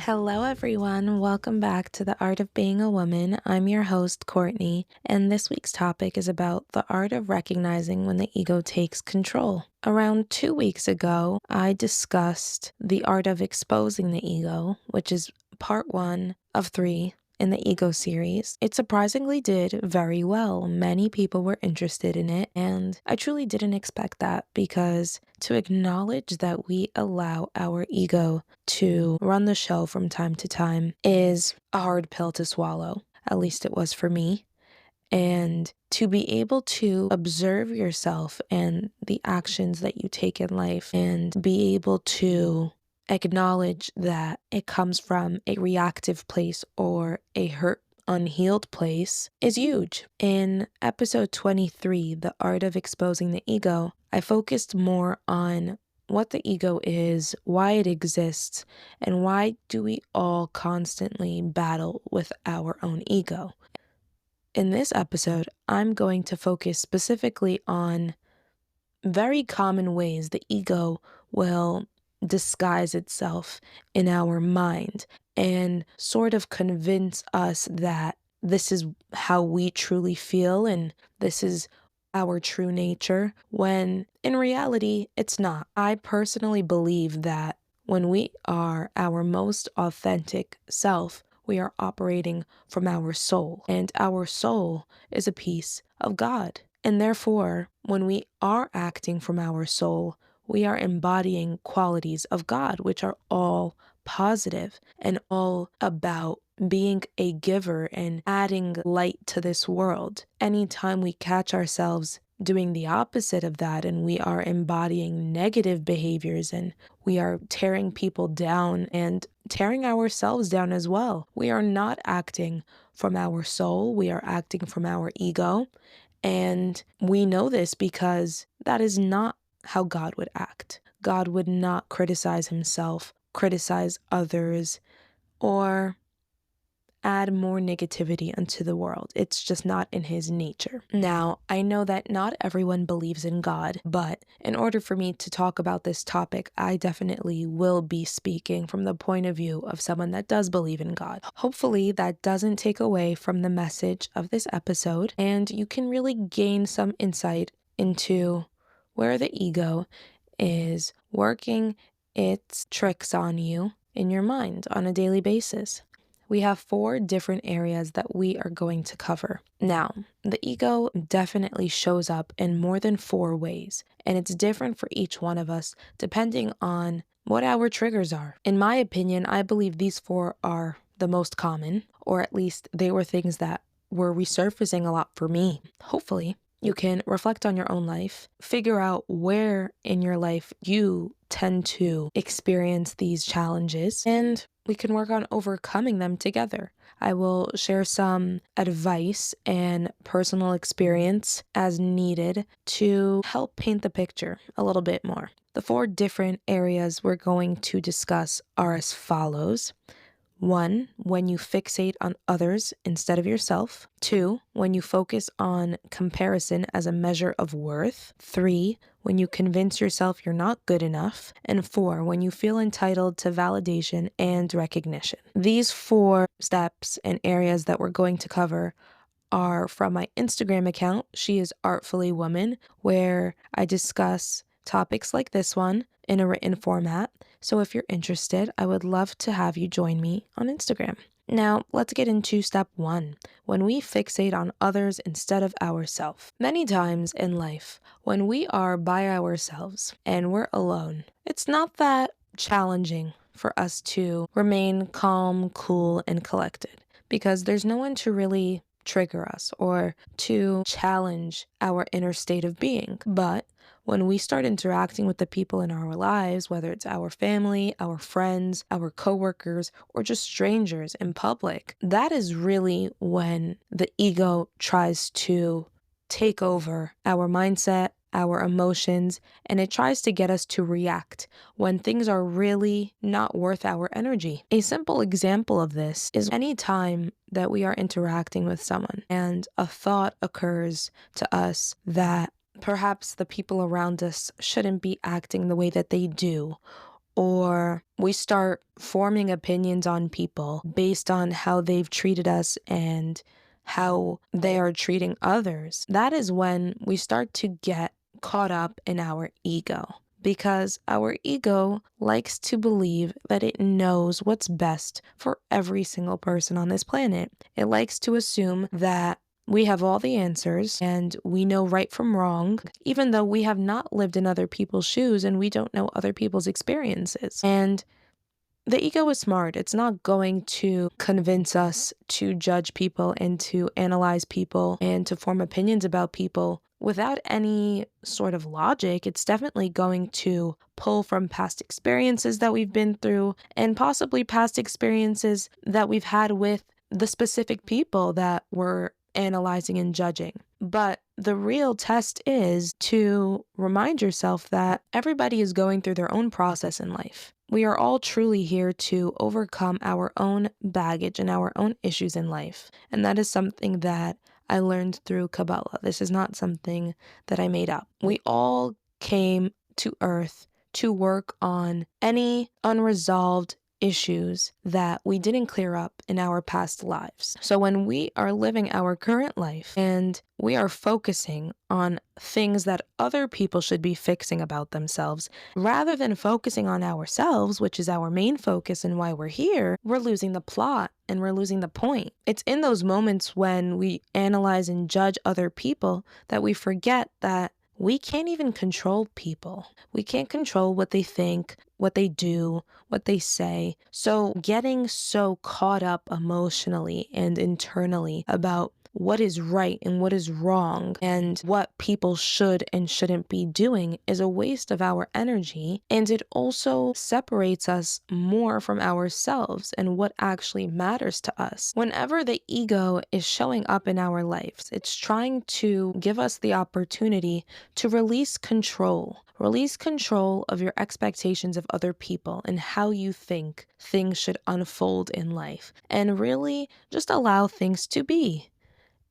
Hello, everyone. Welcome back to The Art of Being a Woman. I'm your host, Courtney, and this week's topic is about the art of recognizing when the ego takes control. Around 2 weeks ago, I discussed the art of exposing the ego, which is part one of three in the ego series. It surprisingly did very well. Many people were interested in it, and I truly didn't expect that because to acknowledge that we allow our ego to run the show from time to time is a hard pill to swallow. At least it was for me. And to be able to observe yourself and the actions that you take in life and be able to acknowledge that it comes from a reactive place or a hurt, unhealed place is huge. In episode 23, The Art of Exposing the Ego, I focused more on what the ego is, why it exists, and why do we all constantly battle with our own ego. In this episode, I'm going to focus specifically on very common ways the ego will disguise itself in our mind and sort of convince us that this is how we truly feel and this is our true nature, when in reality, it's not. I personally believe that when we are our most authentic self, we are operating from our soul, and our soul is a piece of God. And therefore, when we are acting from our soul, we are embodying qualities of God, which are all positive and all about being a giver and adding light to this world. Anytime we catch ourselves doing the opposite of that and we are embodying negative behaviors and we are tearing people down and tearing ourselves down as well, we are not acting from our soul, we are acting from our ego. And we know this because that is not how God would act. God would not criticize himself, criticize others, or add more negativity into the world. It's just not in his nature. Now, I know that not everyone believes in God, but in order for me to talk about this topic, I definitely will be speaking from the point of view of someone that does believe in God. Hopefully, that doesn't take away from the message of this episode, and you can really gain some insight into where the ego is working its tricks on you in your mind on a daily basis. We have 4 different areas that we are going to cover. Now, the ego definitely shows up in more than 4 ways, and it's different for each one of us depending on what our triggers are. In my opinion, I believe these 4 are the most common, or at least they were things that were resurfacing a lot for me. Hopefully, you can reflect on your own life, figure out where in your life you tend to experience these challenges, and we can work on overcoming them together. I will share some advice and personal experience as needed to help paint the picture a little bit more. The 4 different areas we're going to discuss are as follows. 1, when you fixate on others instead of yourself. 2, when you focus on comparison as a measure of worth. 3, when you convince yourself you're not good enough. And 4, when you feel entitled to validation and recognition. These 4 steps and areas that we're going to cover are from my Instagram account, She is Artfully Woman, where I discuss topics like this one in a written format. So if you're interested, I would love to have you join me on Instagram. Now, let's get into step 1, when we fixate on others instead of ourselves. Many times in life, when we are by ourselves and we're alone, it's not that challenging for us to remain calm, cool, and collected because there's no one to really trigger us or to challenge our inner state of being. But when we start interacting with the people in our lives, whether it's our family, our friends, our coworkers, or just strangers in public, that is really when the ego tries to take over our mindset, our emotions, and it tries to get us to react when things are really not worth our energy. A simple example of this is any time that we are interacting with someone and a thought occurs to us that perhaps the people around us shouldn't be acting the way that they do, or we start forming opinions on people based on how they've treated us and how they are treating others, that is when we start to get caught up in our ego. Because our ego likes to believe that it knows what's best for every single person on this planet. It likes to assume that we have all the answers and we know right from wrong, even though we have not lived in other people's shoes and we don't know other people's experiences. And the ego is smart. It's not going to convince us to judge people and to analyze people and to form opinions about people without any sort of logic. It's definitely going to pull from past experiences that we've been through and possibly past experiences that we've had with the specific people that we're analyzing and judging. But the real test is to remind yourself that everybody is going through their own process in life. We are all truly here to overcome our own baggage and our own issues in life. And that is something that I learned through Kabbalah. This is not something that I made up. We all came to Earth to work on any unresolved issues that we didn't clear up in our past lives. So when we are living our current life and we are focusing on things that other people should be fixing about themselves, rather than focusing on ourselves, which is our main focus and why we're here, we're losing the plot and we're losing the point. It's in those moments when we analyze and judge other people that we forget that we can't even control people. We can't control what they think, what they do, what they say. So getting so caught up emotionally and internally about what is right and what is wrong and what people should and shouldn't be doing is a waste of our energy, and it also separates us more from ourselves and what actually matters to us. Whenever the ego is showing up in our lives, it's trying to give us the opportunity to release control. Release control of your expectations of other people and how you think things should unfold in life, and really just allow things to be.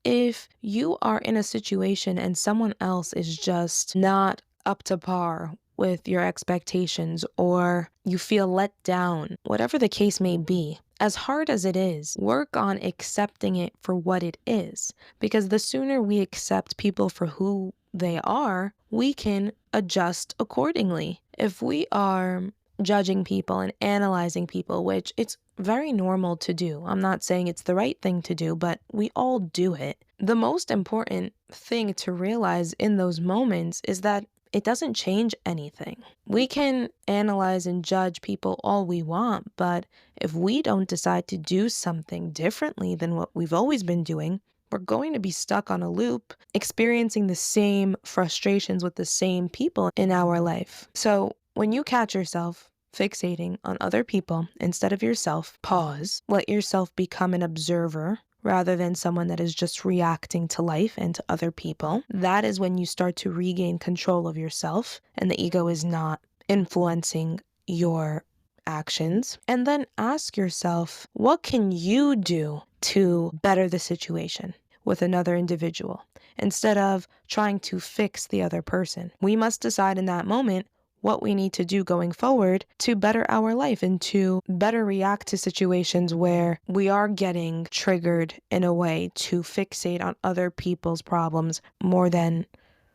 If you are in a situation and someone else is just not up to par with your expectations, or you feel let down, whatever the case may be, as hard as it is, work on accepting it for what it is. Because the sooner we accept people for who they are, we can adjust accordingly. If we are judging people and analyzing people, which it's very normal to do. I'm not saying it's the right thing to do, but we all do it. The most important thing to realize in those moments is that it doesn't change anything. We can analyze and judge people all we want, but if we don't decide to do something differently than what we've always been doing, we're going to be stuck on a loop, experiencing the same frustrations with the same people in our life. So when you catch yourself fixating on other people instead of yourself, pause, let yourself become an observer rather than someone that is just reacting to life and to other people. That is when you start to regain control of yourself and the ego is not influencing your actions. And then ask yourself, what can you do to better the situation with another individual instead of trying to fix the other person? We must decide in that moment what we need to do going forward to better our life and to better react to situations where we are getting triggered in a way to fixate on other people's problems more than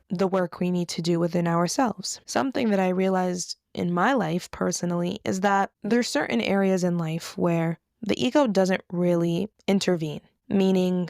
the work we need to do within ourselves. Something that I realized in my life personally is that there's certain areas in life where the ego doesn't really intervene, meaning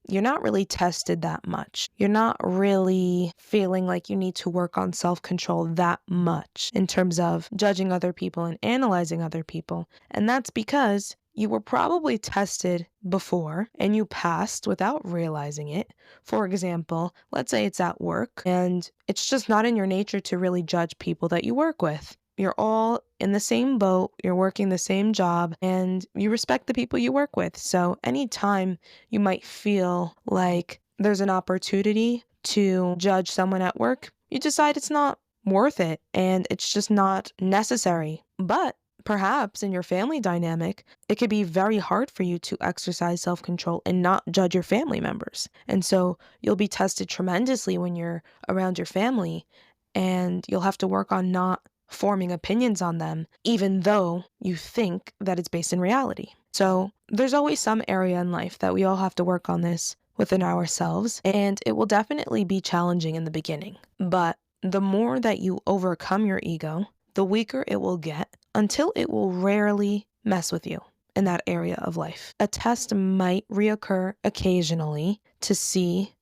you're not really tested that much. You're not really feeling like you need to work on self-control that much in terms of judging other people and analyzing other people. And that's because you were probably tested before and you passed without realizing it. For example, let's say it's at work and it's just not in your nature to really judge people that you work with. You're all in the same boat, you're working the same job, and you respect the people you work with. So anytime you might feel like there's an opportunity to judge someone at work, you decide it's not worth it and it's just not necessary. But perhaps in your family dynamic, it could be very hard for you to exercise self-control and not judge your family members. And so you'll be tested tremendously when you're around your family, and you'll have to work on not forming opinions on them, even though you think that it's based in reality. So there's always some area in life that we all have to work on this within ourselves, and it will definitely be challenging in the beginning. But the more that you overcome your ego, the weaker it will get until it will rarely mess with you in that area of life. A test might reoccur occasionally to see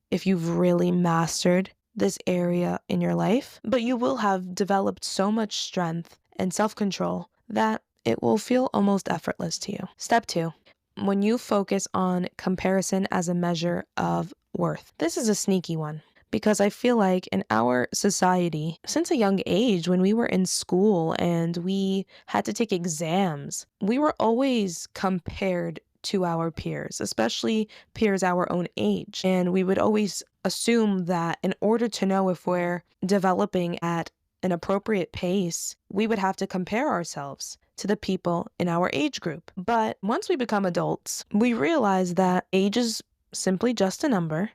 if you've really mastered this area in your life, but you will have developed so much strength and self-control that it will feel almost effortless to you. Step 2, when you focus on comparison as a measure of worth. This is a sneaky one because I feel like in our society, since a young age, when we were in school and we had to take exams, we were always compared to our peers, especially peers our own age. And we would always assume that in order to know if we're developing at an appropriate pace, we would have to compare ourselves to the people in our age group. But once we become adults, we realize that age is simply just a number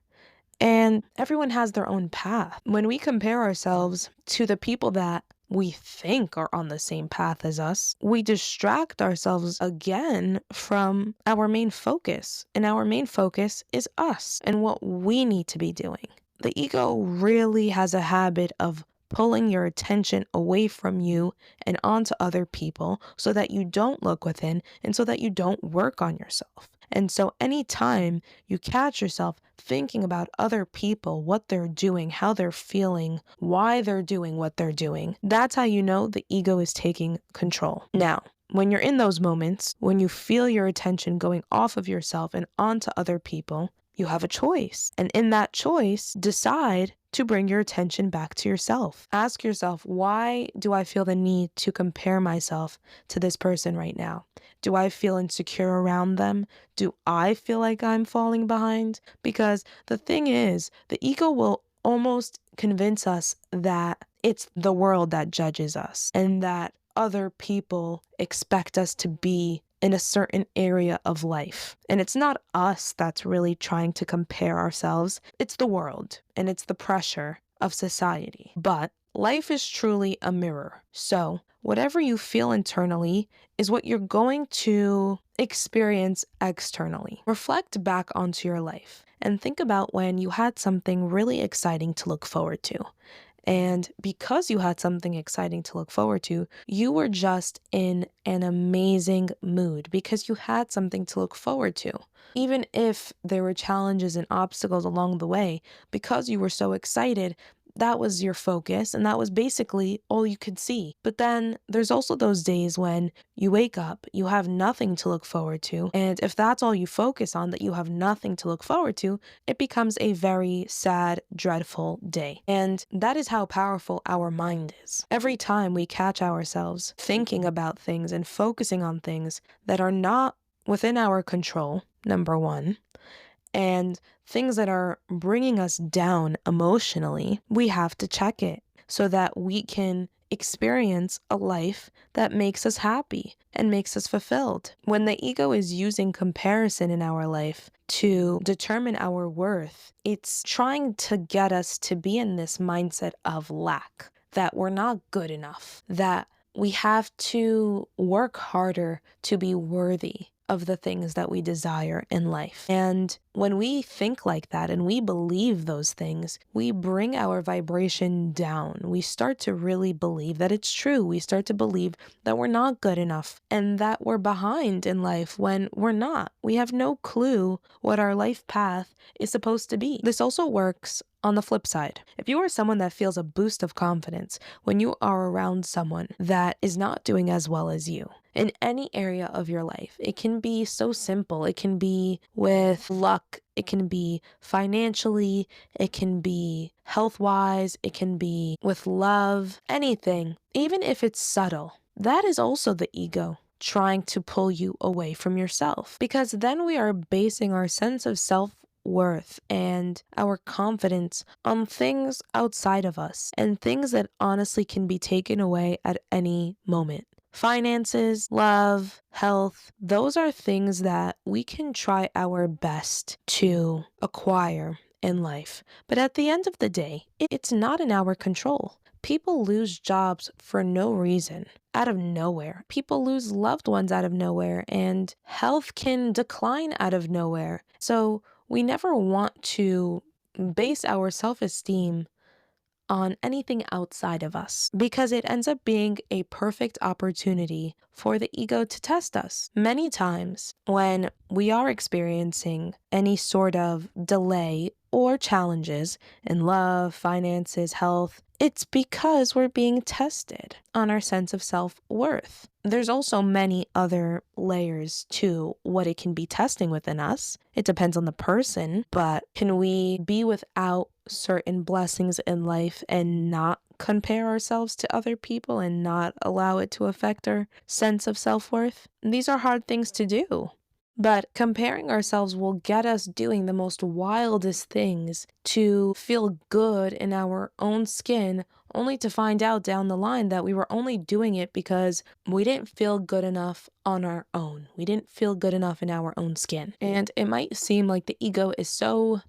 and everyone has their own path. When we compare ourselves to the people that we think are on the same path as us, we distract ourselves again from our main focus. And our main focus is us and what we need to be doing. The ego really has a habit of pulling your attention away from you and onto other people so that you don't look within and so that you don't work on yourself. And so anytime you catch yourself thinking about other people, what they're doing, how they're feeling, why they're doing what they're doing, that's how you know the ego is taking control. Now, when you're in those moments, when you feel your attention going off of yourself and onto other people, you have a choice. And in that choice, decide to bring your attention back to yourself. Ask yourself, why do I feel the need to compare myself to this person right now? Do I feel insecure around them? Do I feel like I'm falling behind? Because the thing is, the ego will almost convince us that it's the world that judges us and that other people expect us to be in a certain area of life. And it's not us that's really trying to compare ourselves. It's the world and it's the pressure of society. But life is truly a mirror. So whatever you feel internally is what you're going to experience externally. Reflect back onto your life and think about when you had something really exciting to look forward to. And because you had something exciting to look forward to, you were just in an amazing mood because you had something to look forward to. Even if there were challenges and obstacles along the way, because you were so excited, that was your focus and that was basically all you could see. But then there's also those days when you wake up, you have nothing to look forward to. And if that's all you focus on, that you have nothing to look forward to, it becomes a very sad, dreadful day. And that is how powerful our mind is. Every time we catch ourselves thinking about things and focusing on things that are not within our control, number one, and things that are bringing us down emotionally, we have to check it so that we can experience a life that makes us happy and makes us fulfilled. When the ego is using comparison in our life to determine our worth, it's trying to get us to be in this mindset of lack, that we're not good enough, that we have to work harder to be worthy of the things that we desire in life. And when we think like that and we believe those things, we bring our vibration down. We start to really believe that it's true. We start to believe that we're not good enough and that we're behind in life when we're not. We have no clue what our life path is supposed to be. This also works on the flip side. If you are someone that feels a boost of confidence when you are around someone that is not doing as well as you, in any area of your life. It can be so simple. It can be with luck. It can be financially. It can be health-wise. It can be with love. Anything. Even if it's subtle. That is also the ego trying to pull you away from yourself. Because then we are basing our sense of self-worth and our confidence on things outside of us and things that honestly can be taken away at any moment. Finances, love, health, those are things that we can try our best to acquire in life. But at the end of the day, it's not in our control People lose jobs for no reason, out of nowhere. People lose loved ones out of nowhere, and health can decline out of nowhere. So we never want to base our self-esteem on anything outside of us because it ends up being a perfect opportunity for the ego to test us. Many times when we are experiencing any sort of delay or challenges in love, finances, health, it's because we're being tested on our sense of self-worth. There's also many other layers to what it can be testing within us. It depends on the person, but can we be without certain blessings in life and not compare ourselves to other people and not allow it to affect our sense of self-worth? These are hard things to do. But comparing ourselves will get us doing the most wildest things to feel good in our own skin, only to find out down the line that we were only doing it because we didn't feel good enough on our own. We didn't feel good enough in our own skin. And it might seem like the ego is so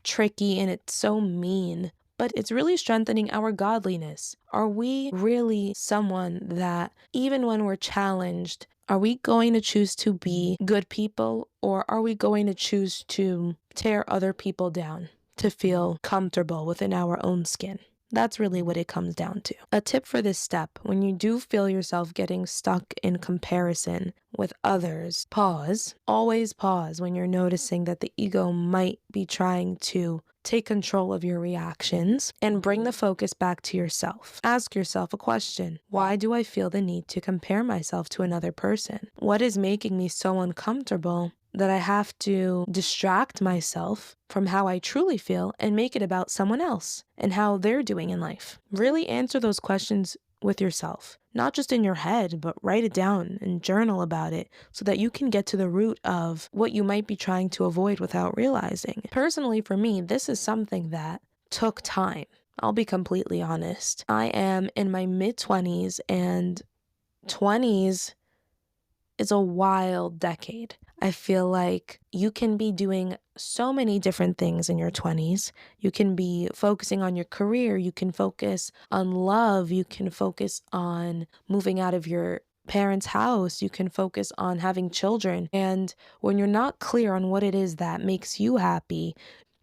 tricky and it's so mean, but it's really strengthening our godliness. Are we really someone that, even when we're challenged, are we going to choose to be good people, or are we going to choose to tear other people down to feel comfortable within our own skin? That's really what it comes down to. A tip for this step: when you do feel yourself getting stuck in comparison with others, pause. Always pause when you're noticing that the ego might be trying to take control of your reactions, and bring the focus back to yourself. Ask yourself a question. Why do I feel the need to compare myself to another person? What is making me so uncomfortable that I have to distract myself from how I truly feel and make it about someone else and how they're doing in life? Really answer those questions with yourself, not just in your head, but write it down and journal about it so that you can get to the root of what you might be trying to avoid without realizing. Personally, for me, this is something that took time. I'll be completely honest. I am in my mid-20s, and 20s is a wild decade. I feel like you can be doing so many different things in your 20s. You can be focusing on your career. You can focus on love. You can focus on moving out of your parents' house. You can focus on having children. And when you're not clear on what it is that makes you happy,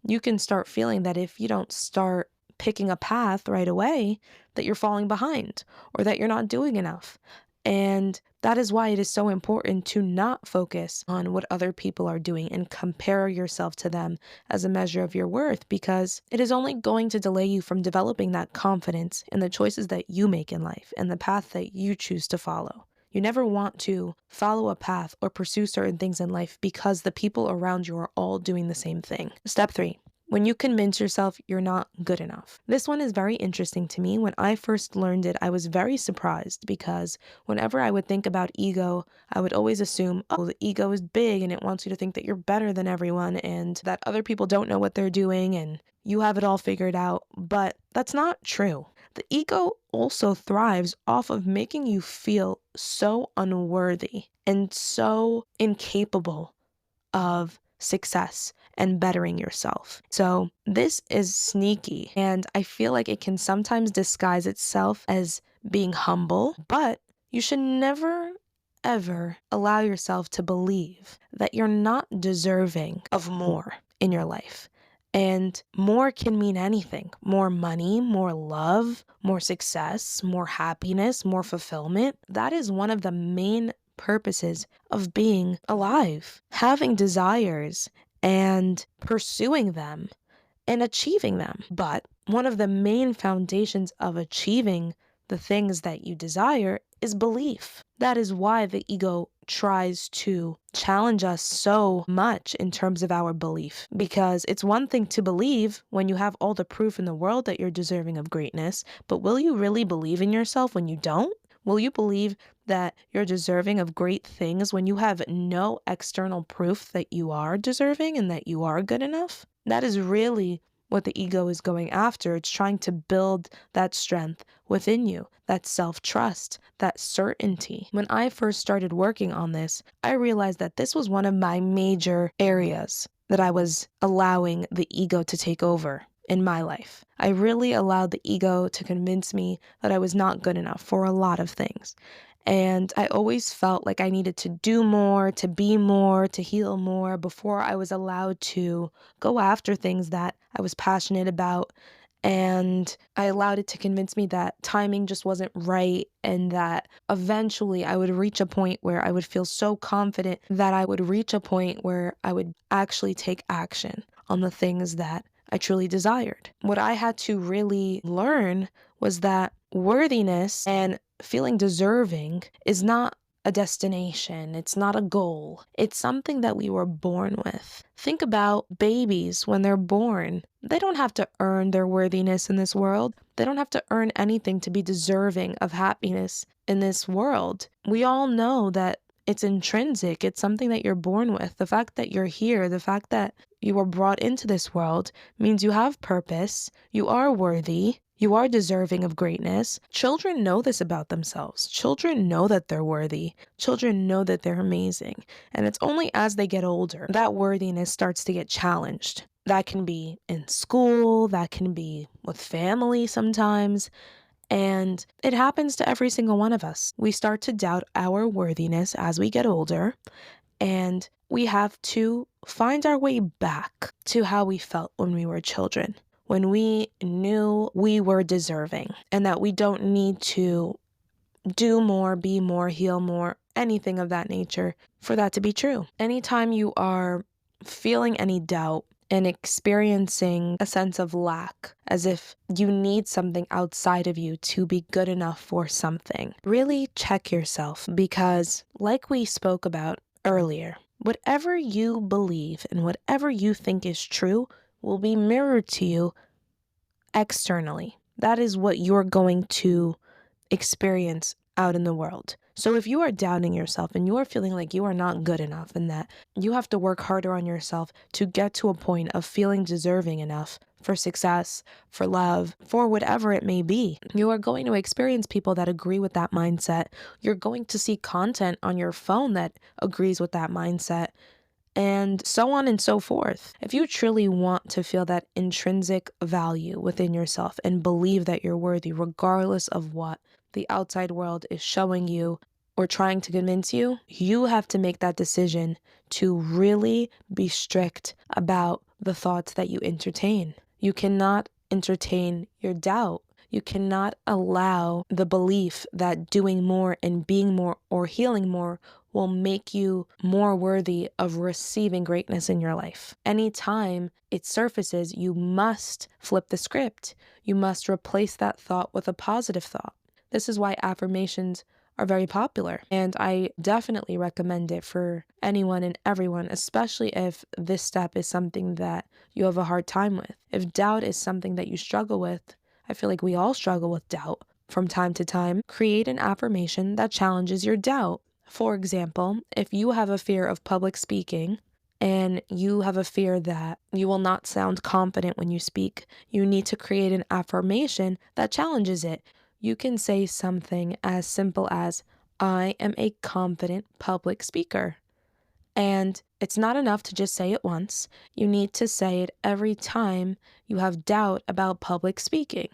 you can start feeling that if you don't start picking a path right away, that you're falling behind or that you're not doing enough. And that is why it is so important to not focus on what other people are doing and compare yourself to them as a measure of your worth, because it is only going to delay you from developing that confidence in the choices that you make in life and the path that you choose to follow. You never want to follow a path or pursue certain things in life because the people around you are all doing the same thing. Step 3. When you convince yourself you're not good enough. This one is very interesting to me. When I first learned it, I was very surprised because whenever I would think about ego, I would always assume, oh, the ego is big and it wants you to think that you're better than everyone and that other people don't know what they're doing and you have it all figured out. But that's not true. The ego also thrives off of making you feel so unworthy and so incapable of success and bettering yourself. So this is sneaky, and I feel like it can sometimes disguise itself as being humble, but you should never ever allow yourself to believe that you're not deserving of more in your life. And more can mean anything. More money, more love, more success, more happiness, more fulfillment. That is one of the main purposes of being alive. Having desires and pursuing them and achieving them. But one of the main foundations of achieving the things that you desire is belief. That is why the ego tries to challenge us so much in terms of our belief, because it's one thing to believe when you have all the proof in the world that you're deserving of greatness, but will you really believe in yourself when you don't? Will you believe that you're deserving of great things when you have no external proof that you are deserving and that you are good enough? That is really what the ego is going after. It's trying to build that strength within you, that self-trust, that certainty. When I first started working on this, I realized that this was one of my major areas that I was allowing the ego to take over in my life. I really allowed the ego to convince me that I was not good enough for a lot of things. And I always felt like I needed to do more, to be more, to heal more before I was allowed to go after things that I was passionate about. And I allowed it to convince me that timing just wasn't right and that eventually I would reach a point where I would feel so confident that I would reach a point where I would actually take action on the things that I truly desired. What I had to really learn was that worthiness and feeling deserving is not a destination. It's not a goal. It's something that we were born with. Think about babies when they're born. They don't have to earn their worthiness in this world. They don't have to earn anything to be deserving of happiness in this world. We all know that it's intrinsic. It's something that you're born with. The fact that you're here, the fact that you were brought into this world means you have purpose. You are worthy. You are deserving of greatness. Children know this about themselves. Children know that they're worthy. Children know that they're amazing. And it's only as they get older that worthiness starts to get challenged. That can be in school, that can be with family sometimes. And it happens to every single one of us. We start to doubt our worthiness as we get older, and we have to find our way back to how we felt when we were children, when we knew we were deserving and that we don't need to do more, be more, heal more, anything of that nature for that to be true. Anytime you are feeling any doubt and experiencing a sense of lack, as if you need something outside of you to be good enough for something, really check yourself, because like we spoke about earlier, whatever you believe and whatever you think is true will be mirrored to you externally. That is what you're going to experience out in the world. So if you are doubting yourself and you are feeling like you are not good enough and that you have to work harder on yourself to get to a point of feeling deserving enough for success, for love, for whatever it may be, you are going to experience people that agree with that mindset. You're going to see content on your phone that agrees with that mindset, and so on and so forth. If you truly want to feel that intrinsic value within yourself and believe that you're worthy, regardless of what the outside world is showing you or trying to convince you, you have to make that decision to really be strict about the thoughts that you entertain. You cannot entertain your doubt. You cannot allow the belief that doing more and being more or healing more will make you more worthy of receiving greatness in your life. Anytime it surfaces, you must flip the script. You must replace that thought with a positive thought. This is why affirmations are very popular, and I definitely recommend it for anyone and everyone, especially if this step is something that you have a hard time with. If doubt is something that you struggle with, I feel like we all struggle with doubt from time to time. Create an affirmation that challenges your doubt. For example, if you have a fear of public speaking and you have a fear that you will not sound confident when you speak, you need to create an affirmation that challenges it. You can say something as simple as, I am a confident public speaker. And it's not enough to just say it once. You need to say it every time you have doubt about public speaking.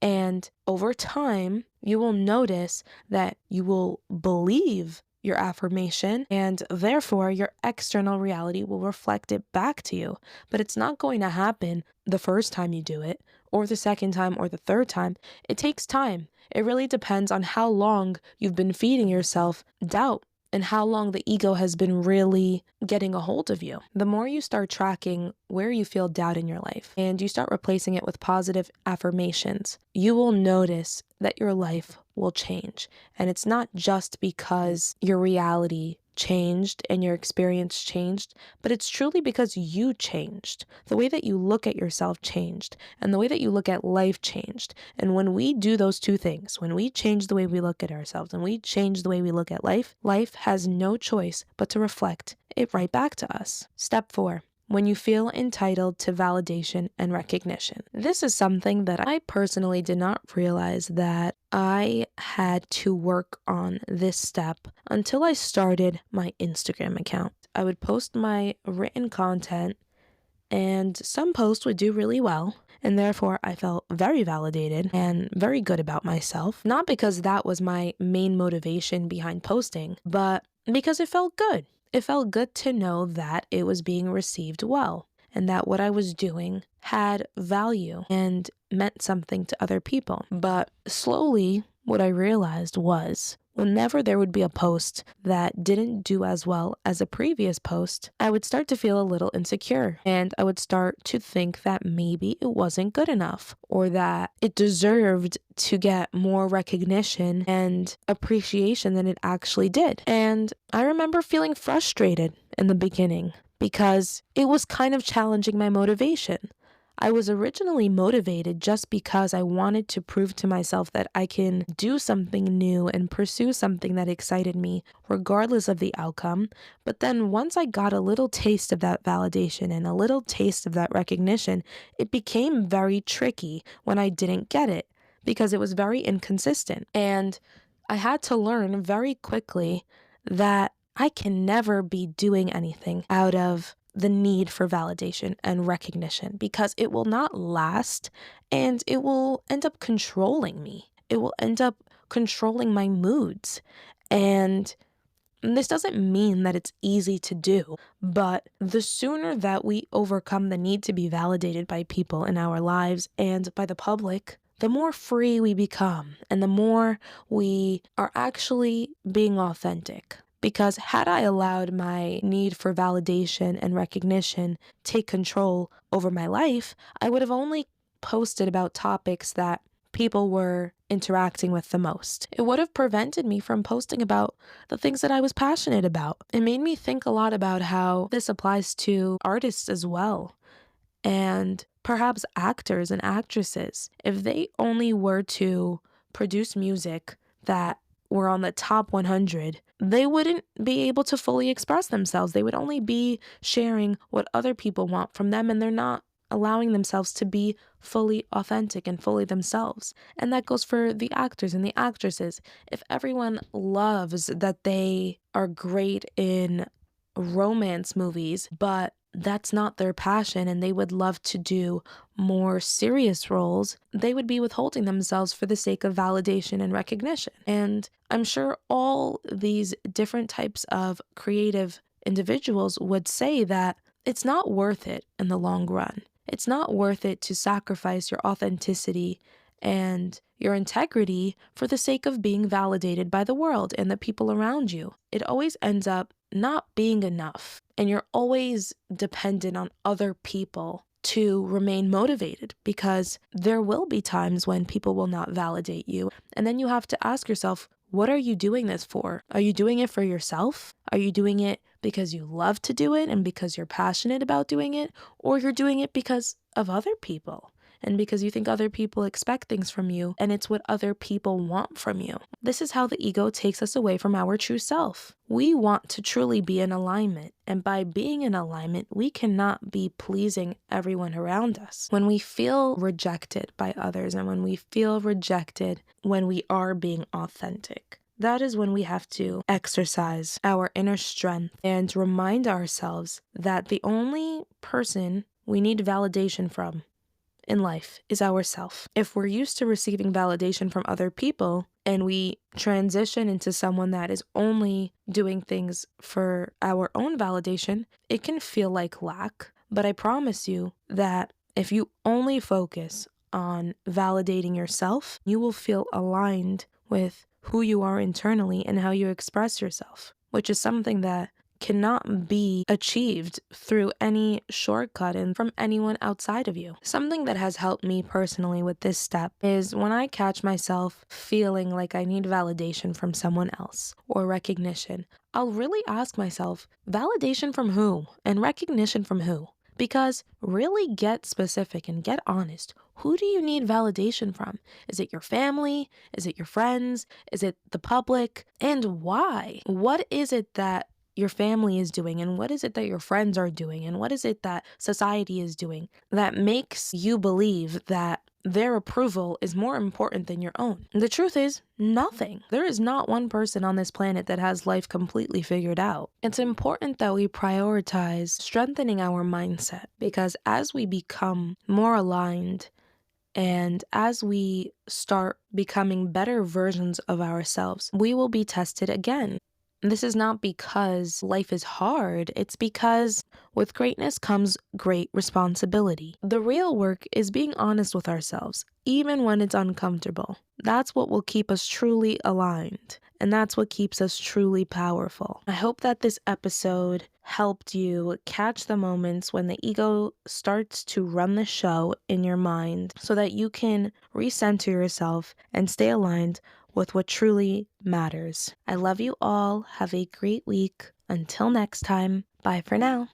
And over time, you will notice that you will believe your affirmation, and therefore your external reality will reflect it back to you. But it's not going to happen the first time you do it, or the second time, or the third time. It takes time. It really depends on how long you've been feeding yourself doubt and how long the ego has been really getting a hold of you. The more you start tracking where you feel doubt in your life and you start replacing it with positive affirmations, you will notice that your life will change. And it's not just because your reality changed and your experience changed, but it's truly because you changed. The way that you look at yourself changed, and the way that you look at life changed. And when we do those two things, when we change the way we look at ourselves and we change the way we look at life, life has no choice but to reflect it right back to us. Step 4. When you feel entitled to validation and recognition. This is something that I personally did not realize that I had to work on this step until I started my Instagram account. I would post my written content, and some posts would do really well, And therefore, I felt very validated and very good about myself. Not because that was my main motivation behind posting, but because it felt good. It felt good to know that it was being received well and that what I was doing had value and meant something to other people. But slowly, what I realized was whenever there would be a post that didn't do as well as a previous post, I would start to feel a little insecure and I would start to think that maybe it wasn't good enough or that it deserved to get more recognition and appreciation than it actually did. And I remember feeling frustrated in the beginning because it was kind of challenging my motivation. I was originally motivated just because I wanted to prove to myself that I can do something new and pursue something that excited me, regardless of the outcome. But then once I got a little taste of that validation and a little taste of that recognition, it became very tricky when I didn't get it because it was very inconsistent. And I had to learn very quickly that I can never be doing anything out of the need for validation and recognition because it will not last and it will end up controlling me. It will end up controlling my moods. And this doesn't mean that it's easy to do, but the sooner that we overcome the need to be validated by people in our lives and by the public, the more free we become and the more we are actually being authentic. Because had I allowed my need for validation and recognition take control over my life, I would have only posted about topics that people were interacting with the most. It would have prevented me from posting about the things that I was passionate about. It made me think a lot about how this applies to artists as well, and perhaps actors and actresses. If they only were to produce music that were on the top 100, they wouldn't be able to fully express themselves. They would only be sharing what other people want from them, and they're not allowing themselves to be fully authentic and fully themselves. And that goes for the actors and the actresses. If everyone loves that they are great in romance movies, but that's not their passion and they would love to do more serious roles, they would be withholding themselves for the sake of validation and recognition. And I'm sure all these different types of creative individuals would say that it's not worth it in the long run. It's not worth it to sacrifice your authenticity and your integrity for the sake of being validated by the world and the people around you. It always ends up not being enough, and you're always dependent on other people to remain motivated because there will be times when people will not validate you. And then you have to ask yourself, what are you doing this for? Are you doing it for yourself? Are you doing it because you love to do it and because you're passionate about doing it? Or you're doing it because of other people and because you think other people expect things from you and it's what other people want from you? This is how the ego takes us away from our true self. We want to truly be in alignment, and by being in alignment, we cannot be pleasing everyone around us. When we feel rejected by others and when we feel rejected when we are being authentic, that is when we have to exercise our inner strength and remind ourselves that the only person we need validation from in life is ourself. If we're used to receiving validation from other people and we transition into someone that is only doing things for our own validation, it can feel like lack. But I promise you that if you only focus on validating yourself, you will feel aligned with who you are internally and how you express yourself, which is something that cannot be achieved through any shortcut and from anyone outside of you. Something that has helped me personally with this step is when I catch myself feeling like I need validation from someone else or recognition, I'll really ask myself, validation from who and recognition from who? Because really get specific and get honest. Who do you need validation from? Is it your family? Is it your friends? Is it the public? And why? What is it that your family is doing, and what is it that your friends are doing, and what is it that society is doing that makes you believe that their approval is more important than your own. The truth is, nothing. There is not one person on this planet that has life completely figured out. It's important that we prioritize strengthening our mindset, because as we become more aligned and as we start becoming better versions of ourselves, we will be tested again. This is not because life is hard, it's because with greatness comes great responsibility. The real work is being honest with ourselves, even when it's uncomfortable. That's what will keep us truly aligned, and that's what keeps us truly powerful. I hope that this episode helped you catch the moments when the ego starts to run the show in your mind so that you can recenter yourself and stay aligned with what truly matters. I love you all. Have a great week. Until next time, bye for now.